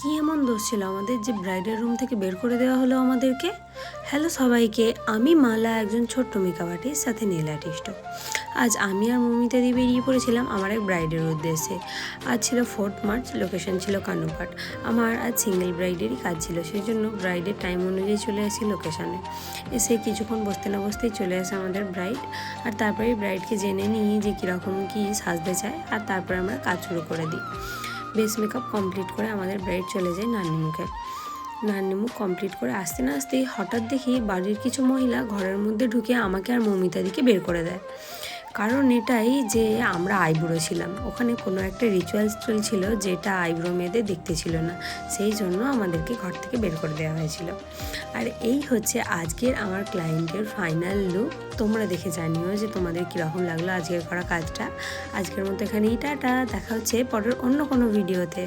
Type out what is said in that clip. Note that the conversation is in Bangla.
কি এমন দোষ ছিল আমাদের যে ব্রাইডাল রুম থেকে বের করে দেওয়া হলো আমাদেরকে? হ্যালো সবাইকে, আমি মালা, একজন ছোট্ট মেকআপ আর্টিস্ট সাথে নেল আর্টিস্টও। আজ আমি আর মমিতা দিয়ে বেরিয়ে পড়েছিলাম আমার এক ব্রাইডের উদ্দেশ্যে। আজ ছিল 4 মার্চ, লোকেশন ছিল কানুপাট। আমার আজ সিঙ্গেল ব্রাইডেরই কাজ ছিল, সেই জন্য ব্রাইডের টাইম অনুযায়ী চলে আসি লোকেশানে। এসে কিছুক্ষণ বসতে না বসতেই চলে আসে আমাদের ব্রাইড। আর তারপরে ব্রাইডকে জেনে নিই যে কীরকম কী সাজতে চায়, আর তারপরে আমরা কাজ শুরু করে দিই। বেস মেকআপ কমপ্লিট করে আমাদের ব্রাইড চলে যায় নান্নিমুখে। নান্নিমুখ কমপ্লিট করে আসতে না আসতেই হঠাৎ দেখি বাড়ির কিছু মহিলা ঘরের মধ্যে ঢুকে আমাকে আর মমিতাদিকে বের করে দেয়। কারণ এটাই যে আমরা আইবুড়ো ছিলাম, ওখানে কোনো একটা রিচুয়ালস চলছিল যেটা আইবুড়ো মেয়েদের দেখতে ছিল না, সেই জন্য আমাদেরকে ঘর থেকে বের করে দেওয়া হয়েছিল। আর এই হচ্ছে আজকের আমার ক্লায়েন্টের ফাইনাল লুক। তোমরা দেখে জানিও যে তোমাদের কীরকম লাগলো আজকের করা কাজটা। আজকের মতো এখানেই টাটা, দেখা হচ্ছে পরের অন্য কোনো ভিডিওতে।